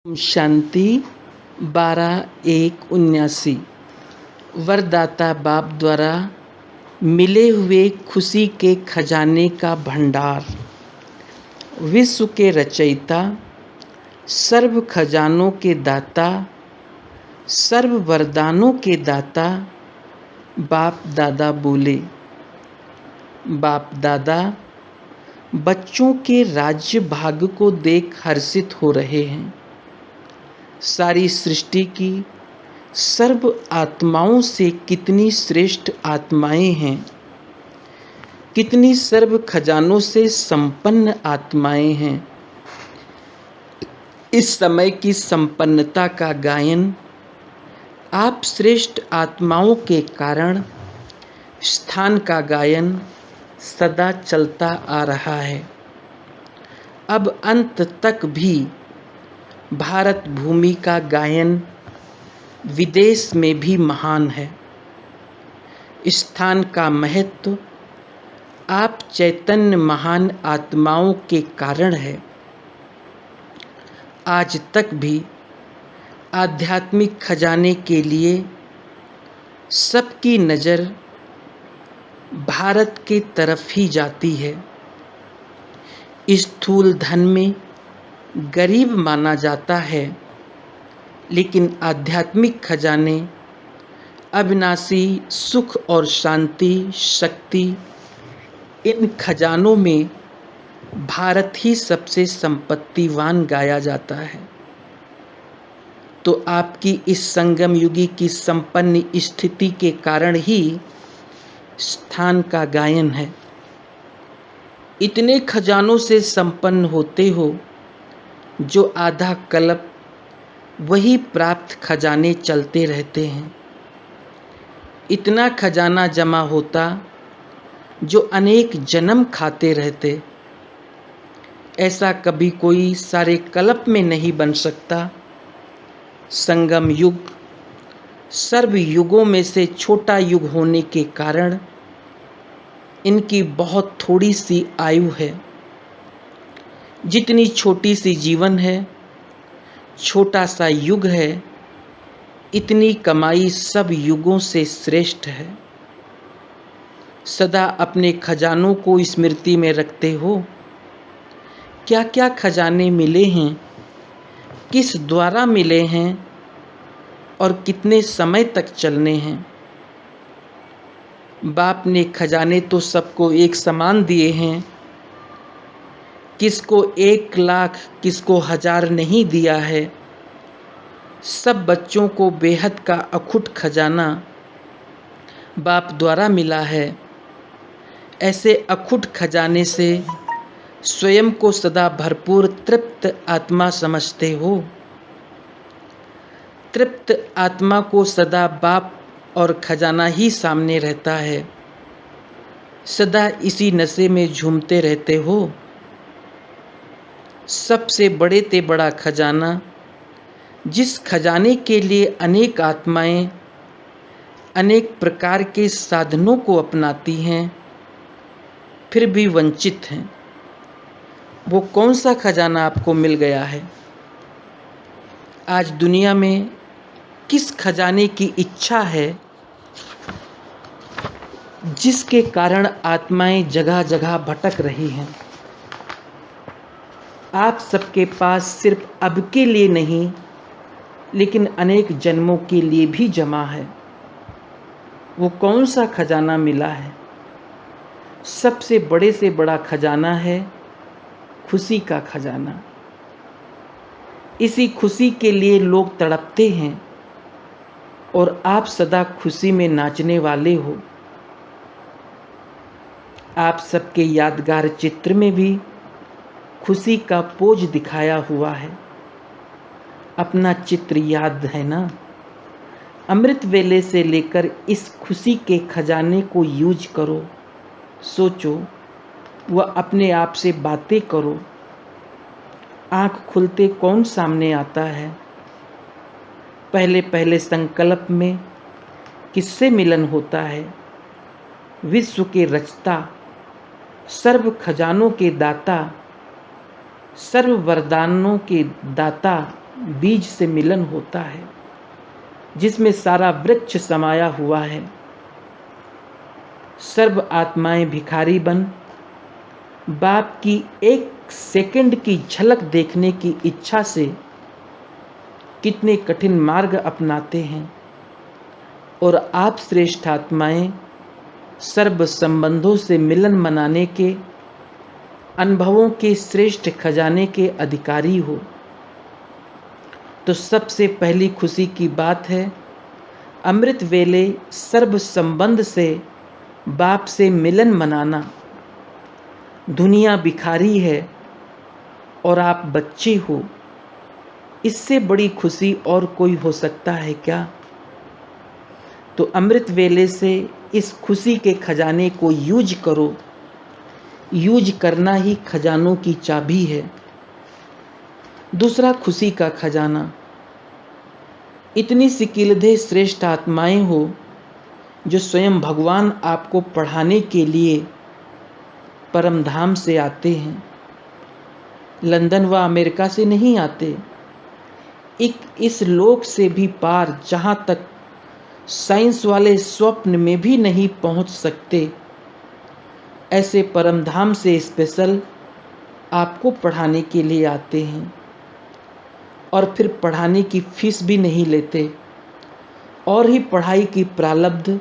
ओम शांति 12/1/79। वरदाता बाप द्वारा मिले हुए खुशी के खजाने का भंडार। विश्व के रचयिता, सर्व खजानों के दाता, सर्व वरदानों के दाता बाप दादा बोले। बाप दादा बच्चों के राज्य भाग्य को देख हर्षित हो रहे हैं। सारी सृष्टि की सर्व आत्माओं से कितनी श्रेष्ठ आत्माएं हैं, कितनी सर्व खजानों से संपन्न आत्माएं हैं। इस समय की संपन्नता का गायन आप श्रेष्ठ आत्माओं के कारण स्थान का गायन सदा चलता आ रहा है। अब अंत तक भी भारत भूमि का गायन विदेश में भी महान है। स्थान का महत्व आप चैतन्य महान आत्माओं के कारण है। आज तक भी आध्यात्मिक खजाने के लिए सबकी नज़र भारत के तरफ ही जाती है। स्थूल धन में गरीब माना जाता है, लेकिन आध्यात्मिक खजाने अविनाशी सुख और शांति शक्ति, इन खजानों में भारत ही सबसे संपत्तिवान गाया जाता है। तो आपकी इस संगम युगी की संपन्न स्थिति के कारण ही स्थान का गायन है। इतने खजानों से संपन्न होते हो जो आधा कल्प वही प्राप्त खजाने चलते रहते हैं। इतना खजाना जमा होता जो अनेक जन्म खाते रहते। ऐसा कभी कोई सारे कल्प में नहीं बन सकता। संगम युग सर्व युगों में से छोटा युग होने के कारण इनकी बहुत थोड़ी सी आयु है। जितनी छोटी सी जीवन है, छोटा सा युग है, इतनी कमाई सब युगों से श्रेष्ठ है। सदा अपने खजानों को स्मृति में रखते हो। क्या क्या खजाने मिले हैं, किस द्वारा मिले हैं और कितने समय तक चलने हैं। बाप ने खजाने तो सबको एक समान दिए हैं। किसको 1,00,000 किसको 1000 नहीं दिया है। सब बच्चों को बेहद का अखुट खजाना बाप द्वारा मिला है। ऐसे अखुट खजाने से स्वयं को सदा भरपूर तृप्त आत्मा समझते हो। तृप्त आत्मा को सदा बाप और खजाना ही सामने रहता है। सदा इसी नशे में झूमते रहते हो। सबसे बड़े ते बड़ा खजाना, जिस खजाने के लिए अनेक आत्माएं अनेक प्रकार के साधनों को अपनाती हैं, फिर भी वंचित हैं, वो कौन सा खजाना आपको मिल गया है? आज दुनिया में किस खजाने की इच्छा है जिसके कारण आत्माएं जगह जगह भटक रही हैं? आप सबके पास सिर्फ अब के लिए नहीं, लेकिन अनेक जन्मों के लिए भी जमा है। वो कौन सा खजाना मिला है? सबसे बड़े से बड़ा खजाना है खुशी का खजाना। इसी खुशी के लिए लोग तड़पते हैं और आप सदा खुशी में नाचने वाले हो। आप सबके यादगार चित्र में भी खुशी का पोज दिखाया हुआ है। अपना चित्र याद है ना? अमृत वेले से लेकर इस खुशी के खजाने को यूज करो। सोचो, वह अपने आप से बातें करो। आँख खुलते कौन सामने आता है? पहले पहले संकल्प में किससे मिलन होता है? विश्व के रचता, सर्व खजानों के दाता, सर्व वरदानों के दाता बीज से मिलन होता है, जिसमें सारा वृक्ष समाया हुआ है। सर्व आत्माएं भिखारी बन बाप की एक सेकंड की झलक देखने की इच्छा से कितने कठिन मार्ग अपनाते हैं, और आप श्रेष्ठ आत्माएं सर्व संबंधों से मिलन मनाने के अनुभवों के श्रेष्ठ खजाने के अधिकारी हो। तो सबसे पहली खुशी की बात है अमृत वेले सर्व संबंध से बाप से मिलन मनाना। दुनिया भिखारी है और आप बच्चे हो, इससे बड़ी खुशी और कोई हो सकता है क्या? तो अमृत वेले से इस खुशी के खजाने को यूज करो। यूज करना ही खजानों की चाबी है। दूसरा, खुशी का खजाना। इतनी सिकिलधे श्रेष्ठ आत्माएं हो जो स्वयं भगवान आपको पढ़ाने के लिए परम धाम से आते हैं। लंदन व अमेरिका से नहीं आते, इस लोक से भी पार, जहां तक साइंस वाले स्वप्न में भी नहीं पहुंच सकते, ऐसे परम धाम से स्पेशल आपको पढ़ाने के लिए आते हैं। और फिर पढ़ाने की फीस भी नहीं लेते, और ही पढ़ाई की प्रारब्ध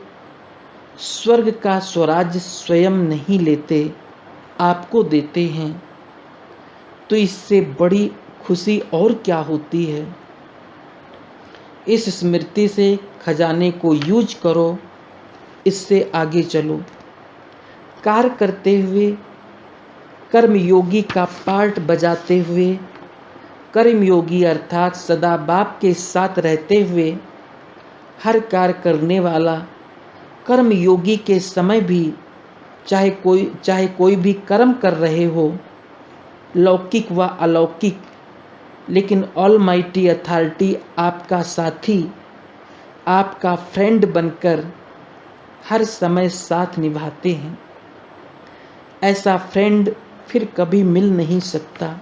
स्वर्ग का स्वराज्य स्वयं नहीं लेते, आपको देते हैं। तो इससे बड़ी खुशी और क्या होती है? इस स्मृति से खजाने को यूज करो, इससे आगे चलो। कार्य करते हुए, कर्मयोगी का पार्ट बजाते हुए, कर्मयोगी अर्थात सदा बाप के साथ रहते हुए हर कार्य करने वाला कर्मयोगी के समय भी चाहे कोई भी कर्म कर रहे हो, लौकिक व अलौकिक, लेकिन ऑलमाइटी अथॉरिटी आपका साथी, आपका फ्रेंड बनकर हर समय साथ निभाते हैं। ऐसा फ्रेंड फिर कभी मिल नहीं सकता।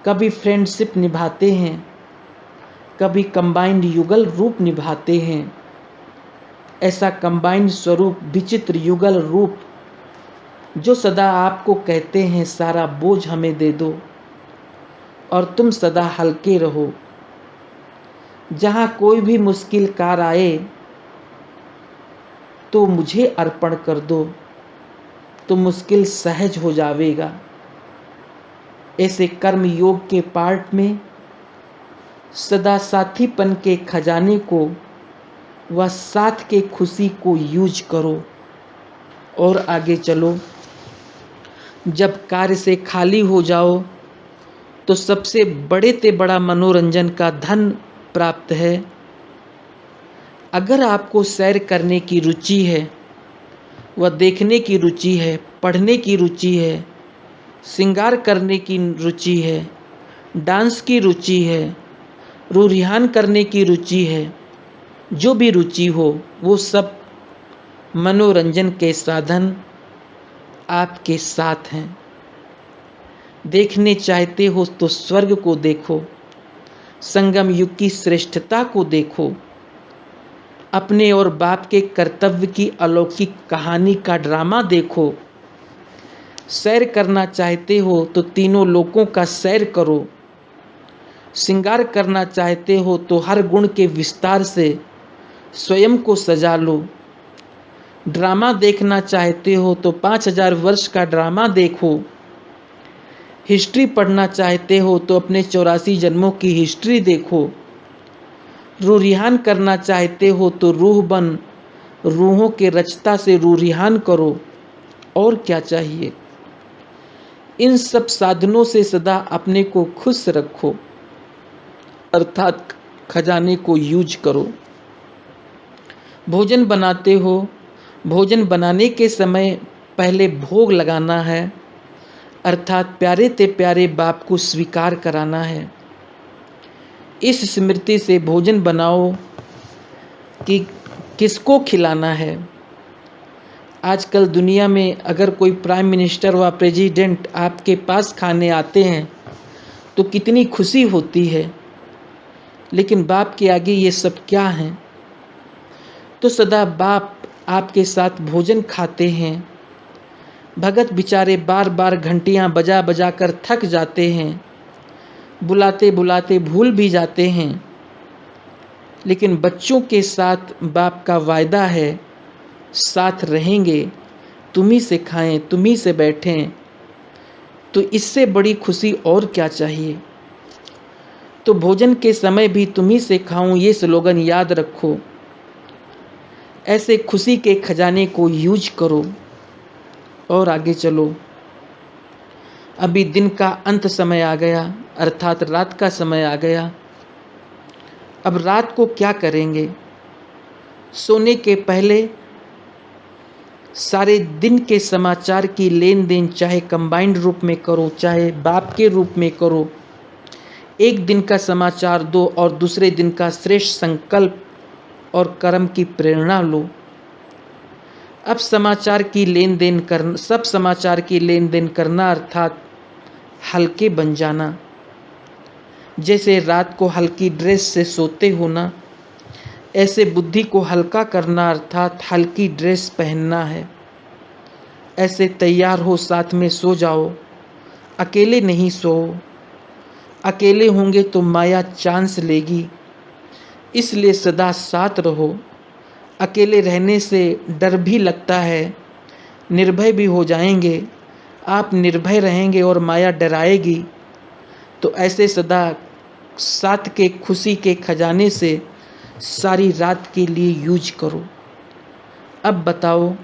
कभी फ्रेंडशिप निभाते हैं, कभी कंबाइंड युगल रूप निभाते हैं। ऐसा कंबाइंड स्वरूप, विचित्र युगल रूप, जो सदा आपको कहते हैं सारा बोझ हमें दे दो और तुम सदा हल्के रहो। जहां कोई भी मुश्किल कार आए तो मुझे अर्पण कर दो, तो मुश्किल सहज हो जाएगा। ऐसे कर्म योग के पार्ट में सदा साथीपन के खजाने को व साथ के खुशी को यूज करो और आगे चलो। जब कार्य से खाली हो जाओ तो सबसे बड़े से बड़ा मनोरंजन का धन प्राप्त है। अगर आपको सैर करने की रुचि है, व देखने की रुचि है, पढ़ने की रुचि है, श्रृंगार करने की रुचि है, डांस की रुचि है, रूरिहान करने की रुचि है, जो भी रुचि हो, वो सब मनोरंजन के साधन आपके साथ हैं। देखने चाहते हो तो स्वर्ग को देखो, संगम युग की श्रेष्ठता को देखो, अपने और बाप के कर्तव्य की अलौकिक कहानी का ड्रामा देखो। सैर करना चाहते हो तो तीनों लोकों का सैर करो। श्रृंगार करना चाहते हो तो हर गुण के विस्तार से स्वयं को सजा लो। ड्रामा देखना चाहते हो तो 5000 वर्ष का ड्रामा देखो। हिस्ट्री पढ़ना चाहते हो तो अपने 84 जन्मों की हिस्ट्री देखो। रूरिहान करना चाहते हो तो रूह बन रूहों के रचता से रूरिहान करो। और क्या चाहिए? इन सब साधनों से सदा अपने को खुश रखो, अर्थात खजाने को यूज करो। भोजन बनाते हो, भोजन बनाने के समय पहले भोग लगाना है, अर्थात प्यारे ते प्यारे बाप को स्वीकार कराना है। इस स्मृति से भोजन बनाओ कि किसको खिलाना है। आजकल दुनिया में अगर कोई प्राइम मिनिस्टर व प्रेसिडेंट आपके पास खाने आते हैं तो कितनी खुशी होती है, लेकिन बाप के आगे ये सब क्या है? तो सदा बाप आपके साथ भोजन खाते हैं। भगत बेचारे बार बार घंटियां बजा बजा कर थक जाते हैं, बुलाते बुलाते भूल भी जाते हैं, लेकिन बच्चों के साथ बाप का वायदा है, साथ रहेंगे, तुम्ही से खाएं, तुम्ही से बैठें, तो इससे बड़ी खुशी और क्या चाहिए। तो भोजन के समय भी तुम्ही से खाऊं, ये स्लोगन याद रखो। ऐसे खुशी के खजाने को यूज करो और आगे चलो। अभी दिन का अंत समय आ गया, अर्थात रात का समय आ गया। अब रात को क्या करेंगे? सोने के पहले सारे दिन के समाचार की लेन देन, चाहे कंबाइंड रूप में करो, चाहे बाप के रूप में करो। एक दिन का समाचार दो और दूसरे दिन का श्रेष्ठ संकल्प और कर्म की प्रेरणा लो। अब समाचार की लेन देन करना, सब समाचार की लेन देन करना अर्थात हल्के बन जाना। जैसे रात को हल्की ड्रेस से सोते हो ना, ऐसे बुद्धि को हल्का करना अर्थात हल्की ड्रेस पहनना है। ऐसे तैयार हो, साथ में सो जाओ, अकेले नहीं सो। अकेले होंगे तो माया चांस लेगी, इसलिए सदा साथ रहो। अकेले रहने से डर भी लगता है, निर्भय भी हो जाएंगे। आप निर्भय रहेंगे और माया डराएगी, तो ऐसे सदा साथ के खुशी के खजाने से सारी रात के लिए यूज करो। अब बताओ,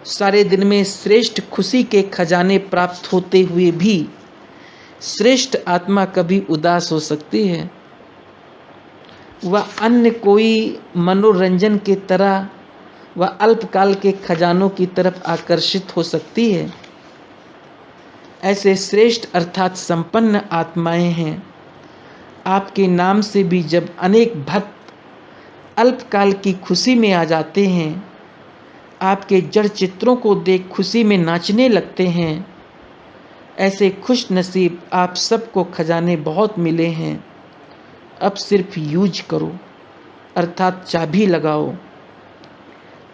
सारे दिन में श्रेष्ठ खुशी के खजाने प्राप्त होते हुए भी श्रेष्ठ आत्मा कभी उदास हो सकती है? वह अन्य कोई मनोरंजन के तरह वह अल्पकाल के खजानों की तरफ आकर्षित हो सकती है? ऐसे श्रेष्ठ अर्थात संपन्न आत्माएं हैं। आपके नाम से भी जब अनेक भक्त अल्पकाल की खुशी में आ जाते हैं, आपके जड़ चित्रों को देख खुशी में नाचने लगते हैं, ऐसे खुश नसीब आप सबको खजाने बहुत मिले हैं। अब सिर्फ यूज करो, अर्थात चाबी लगाओ।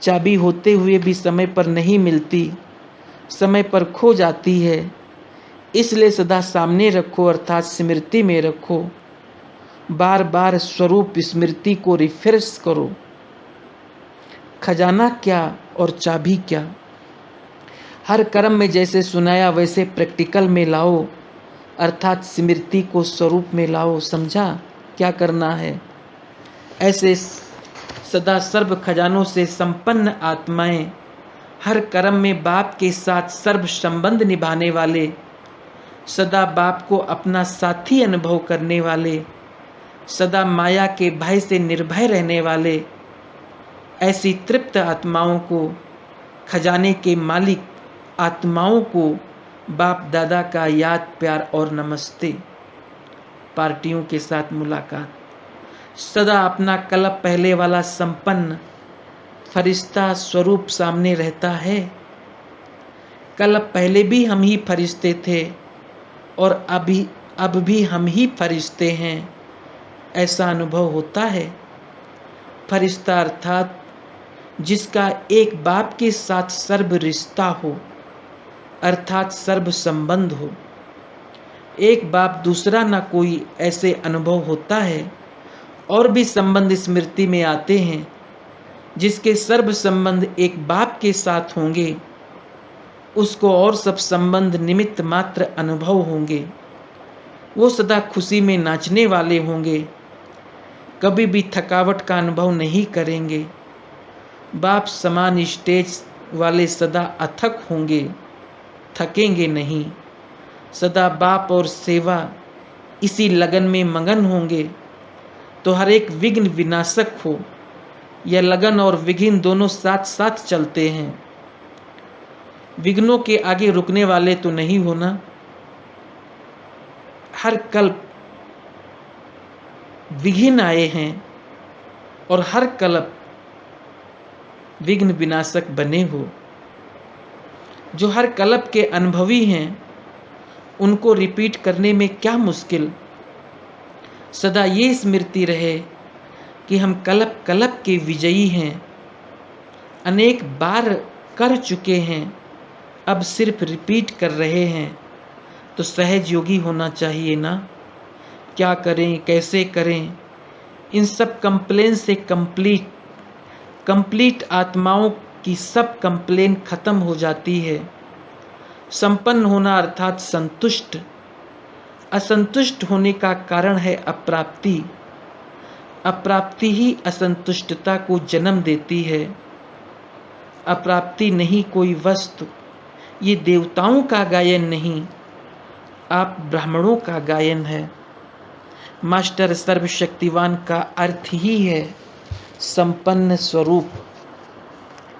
चाबी होते हुए भी समय पर नहीं मिलती, समय पर खो जाती है, इसलिए सदा सामने रखो, अर्थात स्मृति में रखो। बार बार स्वरूप स्मृति को रिफ्रेश करो। खजाना क्या और चाबी क्या? हर कर्म में जैसे सुनाया वैसे प्रैक्टिकल में लाओ, अर्थात स्मृति को स्वरूप में लाओ। समझा क्या करना है? ऐसे सदा सर्व खजानों से संपन्न आत्माएं, हर कर्म में बाप के साथ सर्व संबंध निभाने वाले, सदा बाप को अपना साथी अनुभव करने वाले, सदा माया के भय से निर्भय रहने वाले, ऐसी तृप्त आत्माओं को, खजाने के मालिक आत्माओं को बाप दादा का याद, प्यार और नमस्ते। पार्टियों के साथ मुलाकात। सदा अपना कलप पहले वाला संपन्न फरिश्ता स्वरूप सामने रहता है। कलप पहले भी हम ही फरिश्ते थे और अब भी हम ही फरिश्ते हैं, ऐसा अनुभव होता है। फरिश्ता अर्थात जिसका एक बाप के साथ सर्व रिश्ता हो, अर्थात सर्व संबंध हो। एक बाप दूसरा ना कोई, ऐसे अनुभव होता है। और भी संबंध स्मृति में आते हैं, जिसके सर्व संबंध एक बाप के साथ होंगे, उसको और सब संबंध निमित्त मात्र अनुभव होंगे। वो सदा खुशी में नाचने वाले होंगे, कभी भी थकावट का अनुभव नहीं करेंगे। बाप समान स्टेज वाले सदा अथक होंगे, थकेंगे नहीं। सदा बाप और सेवा इसी लगन में मगन होंगे, तो हर एक विघ्न विनाशक हो। यह लगन और विघ्न दोनों साथ साथ चलते हैं। विघ्नों के आगे रुकने वाले तो नहीं होना। हर कल्प विघ्न आए हैं और हर कल्प विघ्न विनाशक बने हो। जो हर कल्प के अनुभवी हैं, उनको रिपीट करने में क्या मुश्किल। सदा ये स्मृति रहे कि हम कलप कलप के विजयी हैं, अनेक बार कर चुके हैं, अब सिर्फ रिपीट कर रहे हैं। तो सहज योगी होना चाहिए ना। क्या करें, कैसे करें, इन सब कंप्लेन से कंप्लीट आत्माओं की सब कंप्लेन खत्म हो जाती है। संपन्न होना अर्थात संतुष्ट। असंतुष्ट होने का कारण है अप्राप्ति। अप्राप्ति ही असंतुष्टता को जन्म देती है। अप्राप्ति नहीं कोई वस्तु। ये देवताओं का गायन नहीं, आप ब्राह्मणों का गायन है। मास्टर सर्वशक्तिवान का अर्थ ही है संपन्न स्वरूप।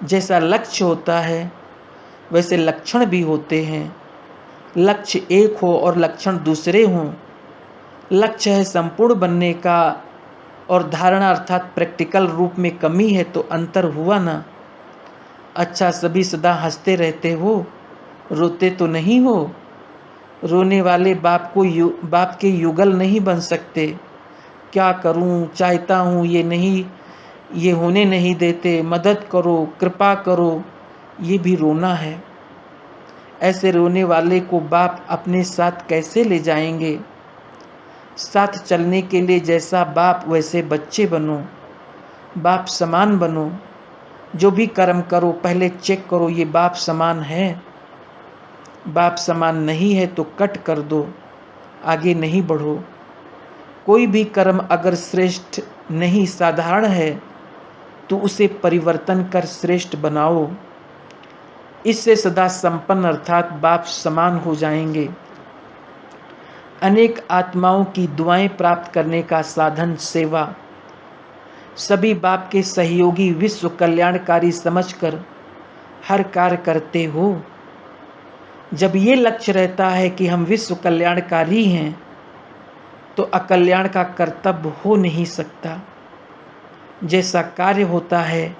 जैसा लक्ष्य होता है वैसे लक्षण भी होते हैं। लक्ष्य एक हो और लक्षण दूसरे हों। लक्ष्य है संपूर्ण बनने का और धारणा अर्थात प्रैक्टिकल रूप में कमी है, तो अंतर हुआ ना। अच्छा, सभी सदा हंसते रहते हो, रोते तो नहीं हो। रोने वाले बाप के युगल नहीं बन सकते। क्या करूं, चाहता हूं, ये होने नहीं देते, मदद करो, कृपा करो, ये भी रोना है। ऐसे रोने वाले को बाप अपने साथ कैसे ले जाएंगे। साथ चलने के लिए जैसा बाप वैसे बच्चे बनो, बाप समान बनो। जो भी कर्म करो पहले चेक करो ये बाप समान है। बाप समान नहीं है तो कट कर दो, आगे नहीं बढ़ो। कोई भी कर्म अगर श्रेष्ठ नहीं साधारण है तो उसे परिवर्तन कर श्रेष्ठ बनाओ। इससे सदा संपन्न अर्थात बाप समान हो जाएंगे। अनेक आत्माओं की दुआएं प्राप्त करने का साधन सेवा। सभी बाप के सहयोगी विश्व कल्याणकारी समझकर हर कार्य करते हो। जब ये लक्ष्य रहता है कि हम विश्व कल्याणकारी हैं तो अकल्याण का कर्तव्य हो नहीं सकता। जैसा कार्य होता है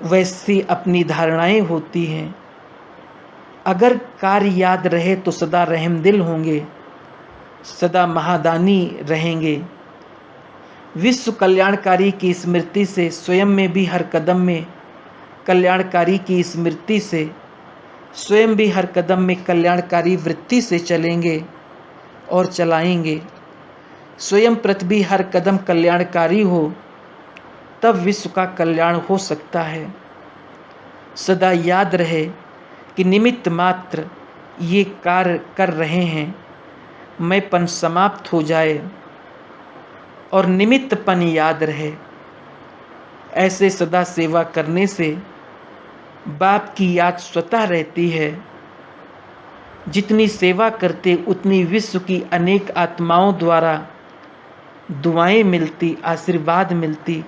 वैसी अपनी धारणाएं होती हैं। अगर कार्य याद रहे तो सदा रहमदिल होंगे, सदा महादानी रहेंगे। विश्व कल्याणकारी की स्मृति से स्वयं में भी हर कदम में कल्याणकारी की स्मृति से स्वयं भी हर कदम में कल्याणकारी वृत्ति से चलेंगे और चलाएंगे। स्वयं प्रति भी हर कदम कल्याणकारी हो तब विश्व का कल्याण हो सकता है। सदा याद रहे कि निमित्त मात्र ये कार्य कर रहे हैं, मैंपन समाप्त हो जाए और निमित्तपन याद रहे। ऐसे सदा सेवा करने से बाप की याद स्वतः रहती है। जितनी सेवा करते उतनी विश्व की अनेक आत्माओं द्वारा दुआएं मिलती, आशीर्वाद मिलती।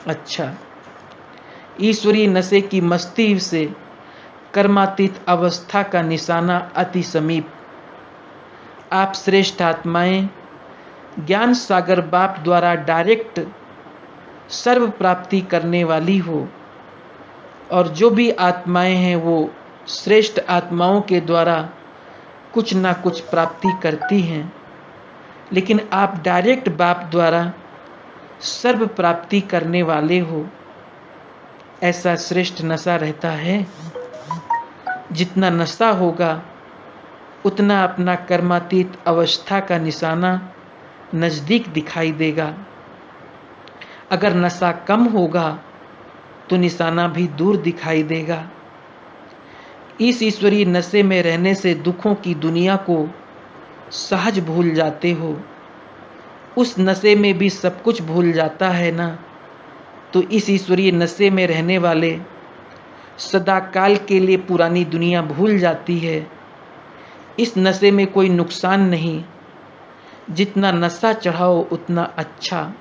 अच्छा, ईश्वरीय नशे की मस्ती से कर्मातीत अवस्था का निशाना अति समीप। आप श्रेष्ठ आत्माएं ज्ञान सागर बाप द्वारा डायरेक्ट सर्व प्राप्ति करने वाली हो, और जो भी आत्माएं हैं वो श्रेष्ठ आत्माओं के द्वारा कुछ ना कुछ प्राप्ति करती हैं। लेकिन आप डायरेक्ट बाप द्वारा सर्व प्राप्ति करने वाले हो। ऐसा श्रेष्ठ नशा रहता है। जितना नशा होगा उतना अपना कर्मातीत अवस्था का निशाना नजदीक दिखाई देगा। अगर नशा कम होगा तो निशाना भी दूर दिखाई देगा। इस ईश्वरीय नशे में रहने से दुखों की दुनिया को सहज भूल जाते हो। उस नशे में भी सब कुछ भूल जाता है ना। तो इस ईश्वरीय नशे में रहने वाले सदा काल के लिए पुरानी दुनिया भूल जाती है। इस नशे में कोई नुकसान नहीं। जितना नशा चढ़ाओ उतना अच्छा।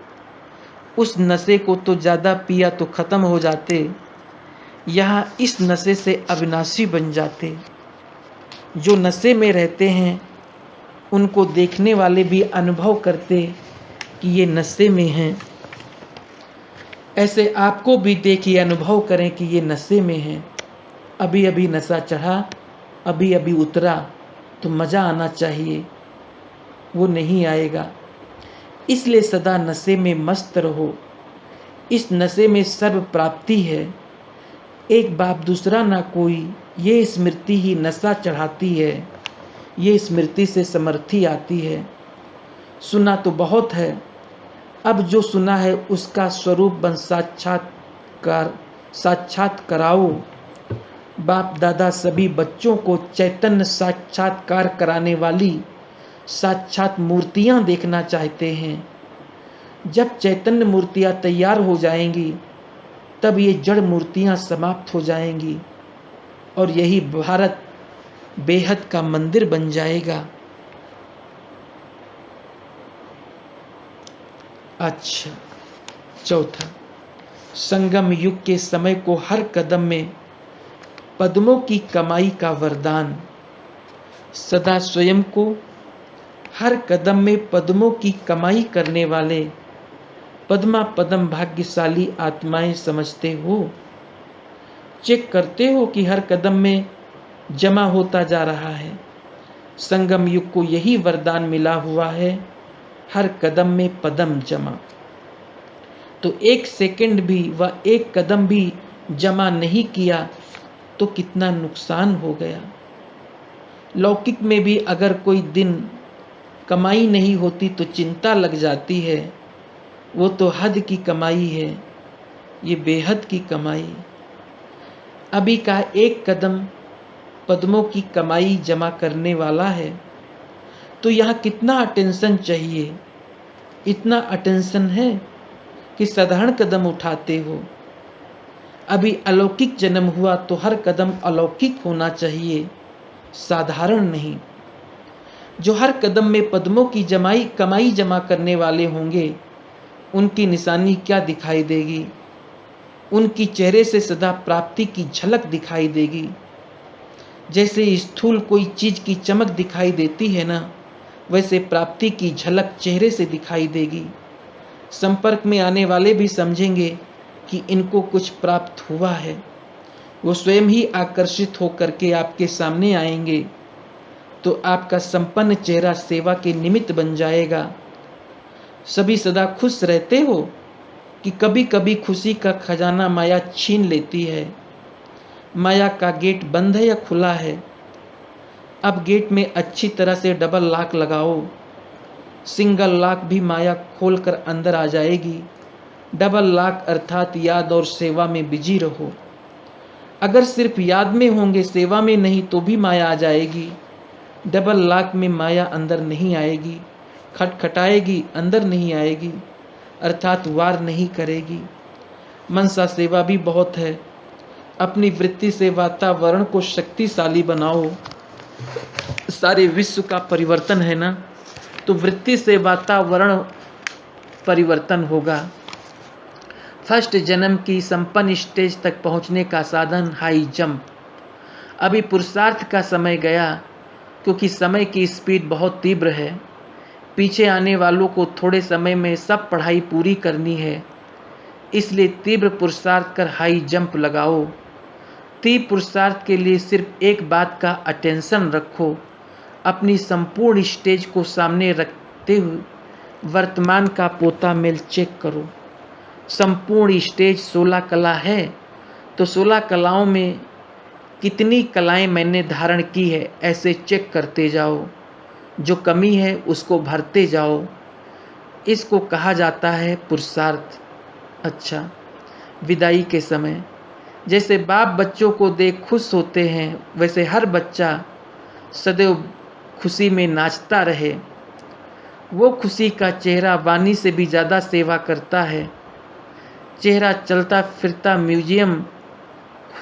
उस नशे को तो ज़्यादा पिया तो ख़त्म हो जाते, यहाँ इस नशे से अविनाशी बन जाते। जो नशे में रहते हैं उनको देखने वाले भी अनुभव करते कि ये नशे में हैं। ऐसे आपको भी देखिए, अनुभव करें कि ये नशे में हैं। अभी अभी नशा चढ़ा, अभी अभी उतरा। तो मज़ा आना चाहिए, वो नहीं आएगा। इसलिए सदा नशे में मस्त रहो। इस नशे में सर्व प्राप्ति है। एक बाप दूसरा ना कोई, ये स्मृति ही नशा चढ़ाती है। ये स्मृति से समर्थी आती है। सुना तो बहुत है, अब जो सुना है उसका स्वरूप बन साक्षात कराओ। बाप दादा सभी बच्चों को चैतन्य साक्षात्कार कराने वाली साक्षात मूर्तियां देखना चाहते हैं। जब चैतन्य मूर्तियां तैयार हो जाएंगी तब ये जड़ मूर्तियां समाप्त हो जाएंगी और यही भारत बेहद का मंदिर बन जाएगा। अच्छा, चौथा, संगम युग के समय को हर कदम में पद्मों की कमाई का वरदान। सदा स्वयं को हर कदम में पद्मों की कमाई करने वाले पद्मा पदम भाग्यशाली आत्माएं समझते हो। चेक करते हो कि हर कदम में जमा होता जा रहा है। संगम युग को यही वरदान मिला हुआ है, हर कदम में पदम जमा। तो एक सेकंड भी व एक कदम भी जमा नहीं किया तो कितना नुकसान हो गया। लौकिक में भी अगर कोई दिन कमाई नहीं होती तो चिंता लग जाती है। वो तो हद की कमाई है, ये बेहद की कमाई। अभी का एक कदम पद्मों की कमाई जमा करने वाला है। तो यहाँ कितना अटेंशन चाहिए। इतना अटेंशन है कि साधारण कदम उठाते हो। अभी अलौकिक जन्म हुआ तो हर कदम अलौकिक होना चाहिए, साधारण नहीं। जो हर कदम में पद्मों की कमाई जमा करने वाले होंगे, उनकी निशानी क्या दिखाई देगी। उनकी चेहरे से सदा प्राप्ति की झलक दिखाई देगी। जैसे स्थूल कोई चीज की चमक दिखाई देती है ना, वैसे प्राप्ति की झलक चेहरे से दिखाई देगी। संपर्क में आने वाले भी समझेंगे कि इनको कुछ प्राप्त हुआ है। वो स्वयं ही आकर्षित होकर के आपके सामने आएंगे तो आपका संपन्न चेहरा सेवा के निमित्त बन जाएगा। सभी सदा खुश रहते हो कि कभी कभी खुशी का खजाना माया छीन लेती है। माया का गेट बंद है या खुला है? अब गेट में अच्छी तरह से डबल लॉक लगाओ। सिंगल लॉक भी माया खोलकर अंदर आ जाएगी। डबल लॉक अर्थात याद और सेवा में बिजी रहो। अगर सिर्फ याद में होंगे, सेवा में नहीं, तो भी माया आ जाएगी। डबल लॉक में माया अंदर नहीं आएगी, खटखटाएगी, अंदर नहीं आएगी, अर्थात वार नहीं करेगी। मनसा सेवा भी बहुत है। अपनी वृत्ति से वातावरण को शक्तिशाली बनाओ। सारे विश्व का परिवर्तन है ना, तो वृत्ति से वातावरण परिवर्तन होगा। फर्स्ट जन्म की संपन्न स्टेज तक पहुंचने का साधन हाई जंप। अभी पुरुषार्थ का समय गया, क्योंकि समय की स्पीड बहुत तीव्र है। पीछे आने वालों को थोड़े समय में सब पढ़ाई पूरी करनी है, इसलिए तीव्र पुरुषार्थ कर हाई जंप लगाओ। तीव्र पुरुषार्थ के लिए सिर्फ एक बात का अटेंशन रखो। अपनी संपूर्ण स्टेज को सामने रखते हुए वर्तमान का पोता मेल चेक करो। संपूर्ण स्टेज 16 कला है, तो 16 कलाओं में कितनी कलाएं मैंने धारण की है, ऐसे चेक करते जाओ। जो कमी है उसको भरते जाओ। इसको कहा जाता है पुरुषार्थ। अच्छा, विदाई के समय जैसे बाप बच्चों को देख खुश होते हैं, वैसे हर बच्चा सदैव खुशी में नाचता रहे। वो खुशी का चेहरा वाणी से भी ज़्यादा सेवा करता है। चेहरा चलता फिरता म्यूजियम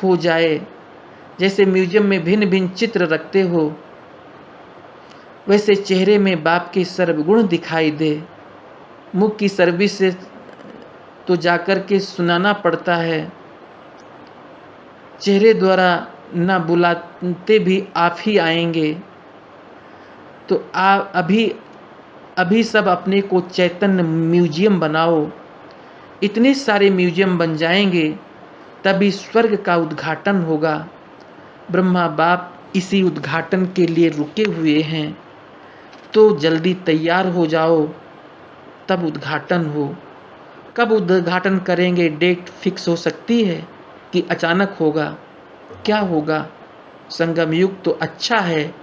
हो जाए। जैसे म्यूजियम में भिन्न भिन्न चित्र रखते हो, वैसे चेहरे में बाप के सर्वगुण दिखाई दे। मुख की सर्विस से तो जाकर के सुनाना पड़ता है। चेहरे द्वारा ना बुलाते भी आप ही आएंगे। तो अभी सब अपने को चैतन्य म्यूजियम बनाओ। इतने सारे म्यूजियम बन जाएंगे तभी स्वर्ग का उद्घाटन होगा। ब्रह्मा बाप इसी उद्घाटन के लिए रुके हुए हैं, तो जल्दी तैयार हो जाओ, तब उद्घाटन हो। कब उद्घाटन करेंगे, डेट फिक्स हो सकती है कि अचानक होगा? क्या होगा? संगम युग तो अच्छा है,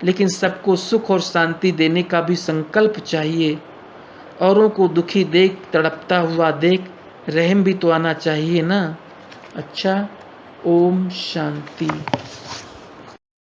लेकिन सबको सुख और शांति देने का भी संकल्प चाहिए। औरों को दुखी देख, तड़पता हुआ देख, रहम भी तो आना चाहिए ना। अच्छा, ओम शांति।